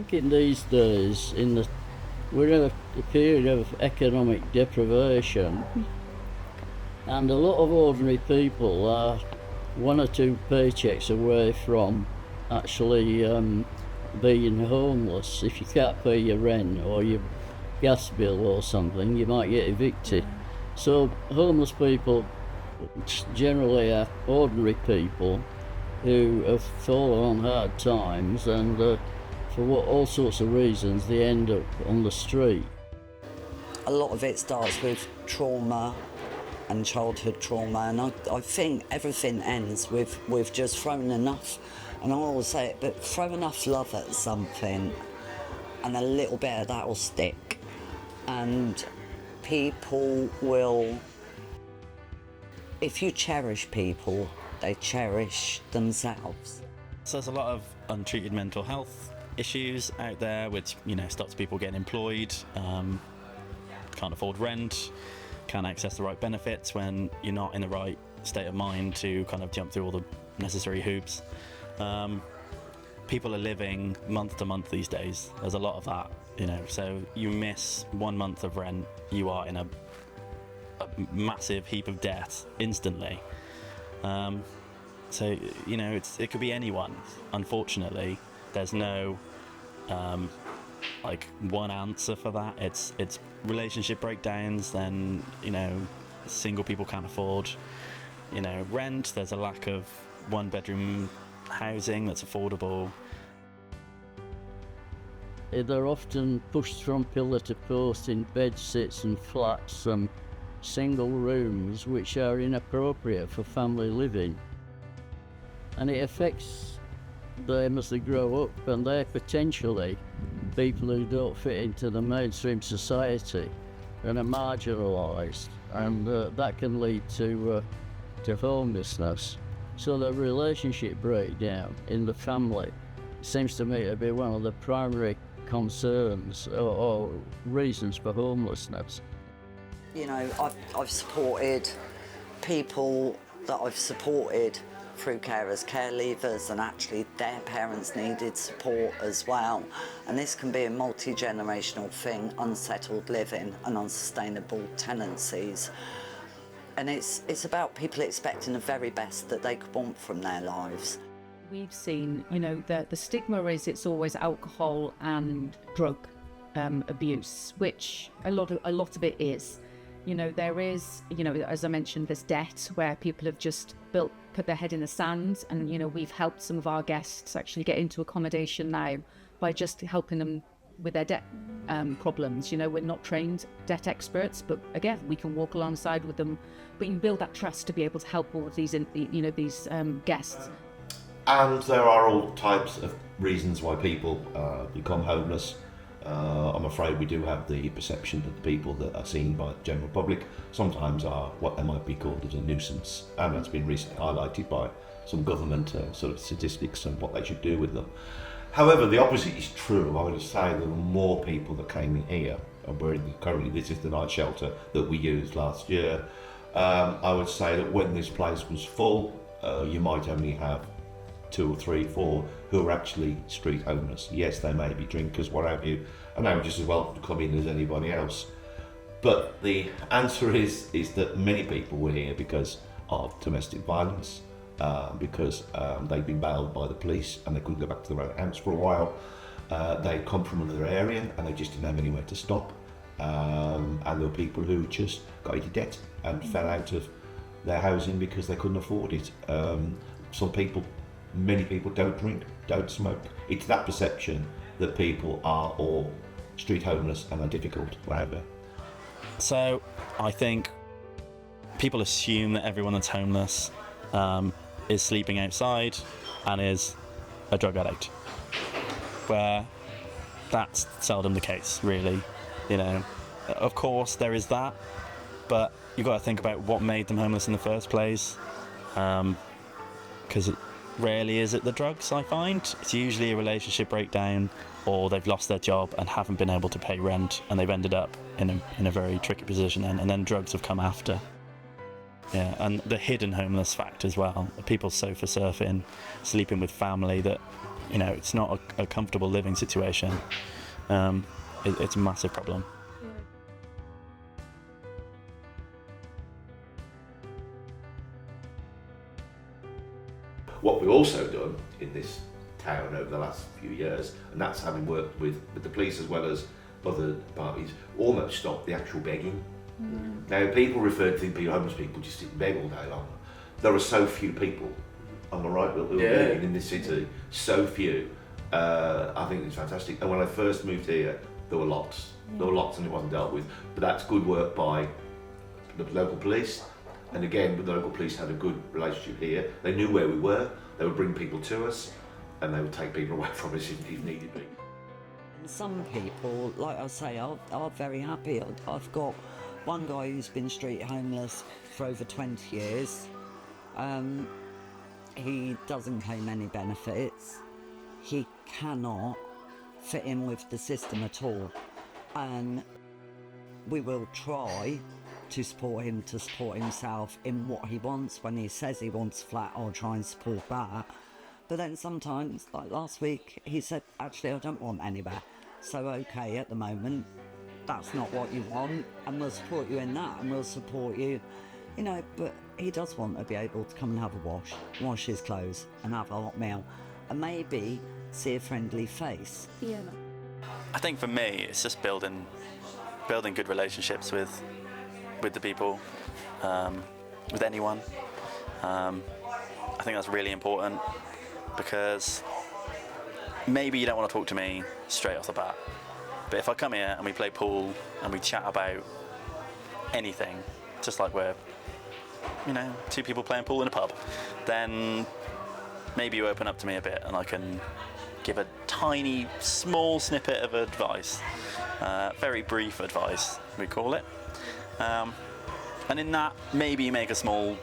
think in these days, we're in a period of economic deprivation, and a lot of ordinary people are one or two paychecks away from actually being homeless. If you can't pay your rent or your gas bill or something, you might get evicted. So homeless people generally are ordinary people who have fallen on hard times, and for all sorts of reasons they end up on the street. A lot of it starts with trauma and childhood trauma, and I think everything ends with just throwing enough, and I always say it, but throw enough love at something and a little bit of that will stick, and people will, if you cherish people, they cherish themselves. So there's a lot of untreated mental health issues out there, which stops people getting employed, can't afford rent, can't access the right benefits when you're not in the right state of mind to kind of jump through all the necessary hoops. People are living month to month these days. There's a lot of that, so you miss 1 month of rent, you are in a massive heap of debt instantly. So it could be anyone. Unfortunately, there's no one answer for that. It's relationship breakdowns. Then single people can't afford rent. There's a lack of 1-bedroom housing that's affordable. They're often pushed from pillar to post in bed-sits and flats and single rooms which are inappropriate for family living, and it affects them as they grow up, and they're potentially people who don't fit into the mainstream society and are marginalised, and that can lead to homelessness. So the relationship breakdown in the family seems to me to be one of the primary concerns or reasons for homelessness. I've supported people that I've supported through carers, care leavers, and actually their parents needed support as well. And this can be a multi-generational thing, unsettled living and unsustainable tenancies. And it's about people expecting the very best that they could want from their lives. We've seen, the stigma is it's always alcohol and drug abuse, which a lot of it is. There is, as I mentioned, this debt where people have just put their head in the sand, and we've helped some of our guests actually get into accommodation now by just helping them with their debt problems. We're not trained debt experts, but again, we can walk alongside with them. But you can build that trust to be able to help all of these, these guests. And there are all types of reasons why people become homeless. I'm afraid we do have the perception that the people that are seen by the general public sometimes are what they might be called as a nuisance, and that's been recently highlighted by some government sort of statistics and what they should do with them. However, the opposite is true. I would say there were more people that came in here, and currently this is the night shelter that we used last year. I would say that when this place was full, you might only have 2 or 3, 4 who are actually street homeless. Yes, they may be drinkers, what have you, and they were just as welcome to come in as anybody else. But the answer is that many people were here because of domestic violence, because they'd been bailed by the police and they couldn't go back to their own house for a while. They'd come from another area and they just didn't have anywhere to stop. And there were people who just got into debt and fell out of their housing because they couldn't afford it. Many people don't drink, don't smoke. It's that perception that people are all street homeless and are difficult, whatever. So I think people assume that everyone that's homeless is sleeping outside and is a drug addict, where that's seldom the case, really. Of course there is that, but you've got to think about what made them homeless in the first place, because rarely is it the drugs. I find it's usually a relationship breakdown, or they've lost their job and haven't been able to pay rent, and they've ended up in a very tricky position, and then drugs have come after. Yeah, and the hidden homeless fact as well. People sofa surfing, sleeping with family that it's not a comfortable living situation. It's a massive problem. What we've also done in this town over the last few years, and that's having worked with the police as well as other parties, almost stopped the actual begging. Now, people refer to homeless people just sit and beg all day long. There are so few people, am I right, who are begging in this city? So few. I think it's fantastic. And when I first moved here, there were lots. There were lots and it wasn't dealt with. But that's good work by the local police. And again, the local police had a good relationship here. They knew where we were. They would bring people to us, and they would take people away from us if needed be. Some people, like I say, are very happy. I've got one guy who's been street homeless for over 20 years. He doesn't claim any benefits. He cannot fit in with the system at all. And we will try to support him to support himself in what he wants. When he says he wants a flat, I'll try and support that. But then sometimes, like last week, he said, actually, I don't want anywhere. So, okay, at the moment, that's not what you want, and we'll support you in that, and we'll support you, but he does want to be able to come and have a wash his clothes, and have a hot meal, and maybe see a friendly face. Yeah. I think for me, it's just building good relationships with the people, with anyone. I think that's really important, because maybe you don't want to talk to me straight off the bat, but if I come here and we play pool and we chat about anything, just like we're two people playing pool in a pub, then maybe you open up to me a bit and I can give a tiny small snippet of advice, very brief advice we call it, and in that maybe you make a small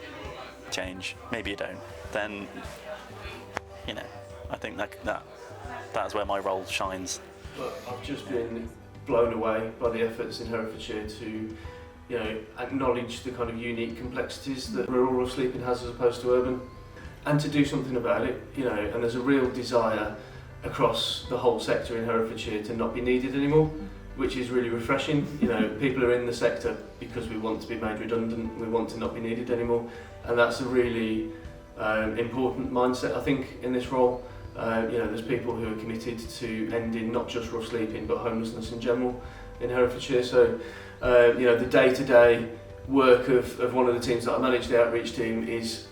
change, maybe you don't. Then I think that's where my role shines. But I've just been blown away by the efforts in Herefordshire to acknowledge the kind of unique complexities that rural rough sleeping has as opposed to urban, and to do something about it. And there's a real desire across the whole sector in Herefordshire to not be needed anymore, which is really refreshing. People are in the sector because we want to be made redundant, we want to not be needed anymore, and that's a really important mindset, I think, in this role. There's people who are committed to ending not just rough sleeping but homelessness in general in Herefordshire. So the day-to-day work of one of the teams that I manage, the outreach team, is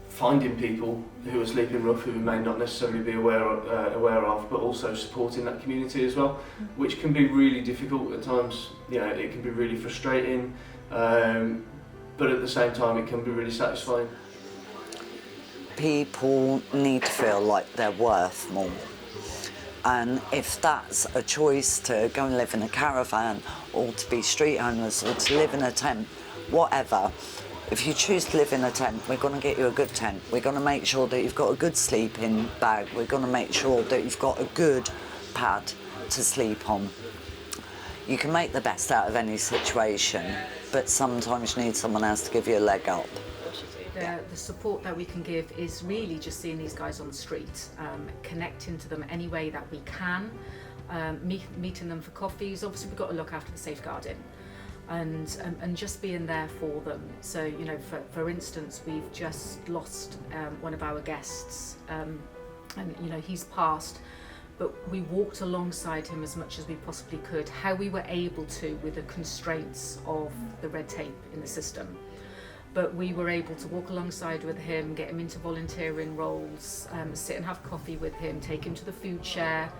finding people who are sleeping rough who may not necessarily be aware of, but also supporting that community as well, which can be really difficult at times. It can be really frustrating, but at the same time it can be really satisfying. People need to feel like they're worth more. And if that's a choice to go and live in a caravan, or to be street homeless, or to live in a tent, whatever, if you choose to live in a tent, we're going to get you a good tent. We're going to make sure that you've got a good sleeping bag. We're going to make sure that you've got a good pad to sleep on. You can make the best out of any situation, but sometimes you need someone else to give you a leg up. The support that we can give is really just seeing these guys on the street, connecting to them any way that we can, meeting them for coffees. Obviously we've got to look after the safeguarding, and just being there for them. So for instance, we've just lost one of our guests, and he's passed, but we walked alongside him as much as we possibly could, how we were able to, with the constraints of the red tape in the system. But we were able to walk alongside with him, get him into volunteering roles, sit and have coffee with him, take him to the food share,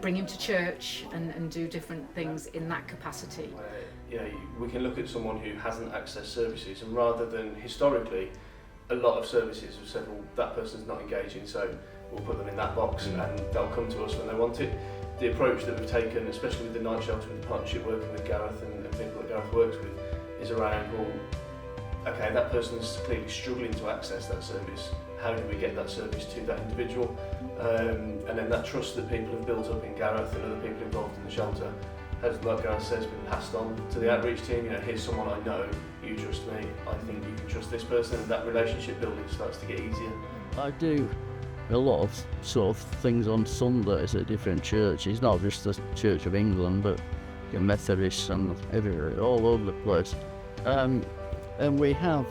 bring him to church, and do different things in that capacity. We can look at someone who hasn't accessed services, and rather than historically, a lot of services have said, well, that person's not engaging, so we'll put them in that box and they'll come to us when they want it. The approach that we've taken, especially with the night shelter and the partnership working with Gareth and people that Gareth works with, is around, well, okay, that person's clearly struggling to access that service. How do we get that service to that individual? And then that trust that people have built up in Gareth and other people involved in the shelter has, like Gareth says, been passed on to the outreach team. Here's someone I know, you trust me, I think you can trust this person, and that relationship building starts to get easier. I do a lot of sort of things on Sundays at different churches, not just the Church of England, but the Methodists and everywhere, all over the place. And we have,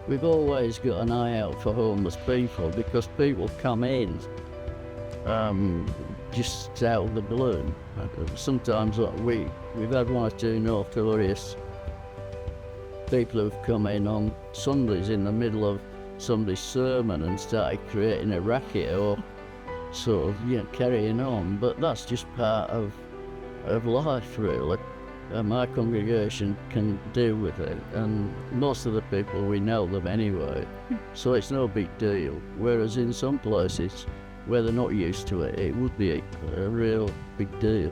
we've always got an eye out for homeless people, because people come in just out of the blue. Sometimes we've had one or two notorious people who've come in on Sundays in the middle of somebody's sermon and started creating a racket or sort of carrying on, but that's just part of life, really. My congregation can deal with it, and most of the people, we know them anyway, so it's no big deal. Whereas in some places where they're not used to it, it would be a real big deal.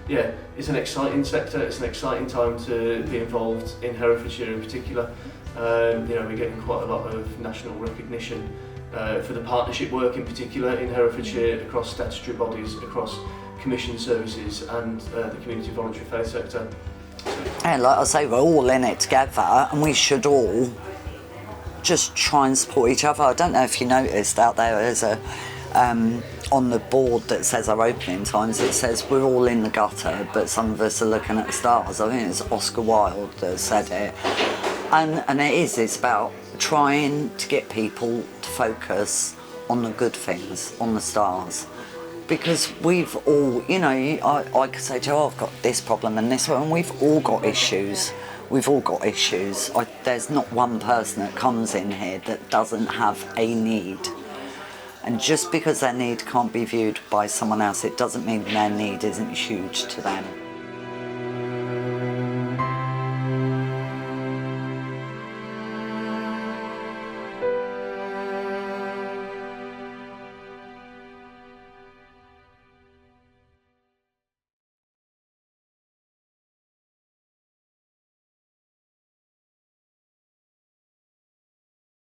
Yeah, it's an exciting sector. It's an exciting time to be involved in Herefordshire in particular. We're getting quite a lot of national recognition for the partnership work in particular in Herefordshire, across statutory bodies, across commission services and the community voluntary faith sector. And like I say, we're all in it together, and we should all just try and support each other. I don't know if you noticed out there's a on the board that says our opening times, it says we're all in the gutter, but some of us are looking at the stars. I think it's Oscar Wilde that said it. And it's about trying to get people to focus on the good things, on the stars. Because we've all, I could say to you, I've got this problem and this one, and we've all got issues. We've all got issues. There's not one person that comes in here that doesn't have a need. And just because their need can't be viewed by someone else, it doesn't mean their need isn't huge to them.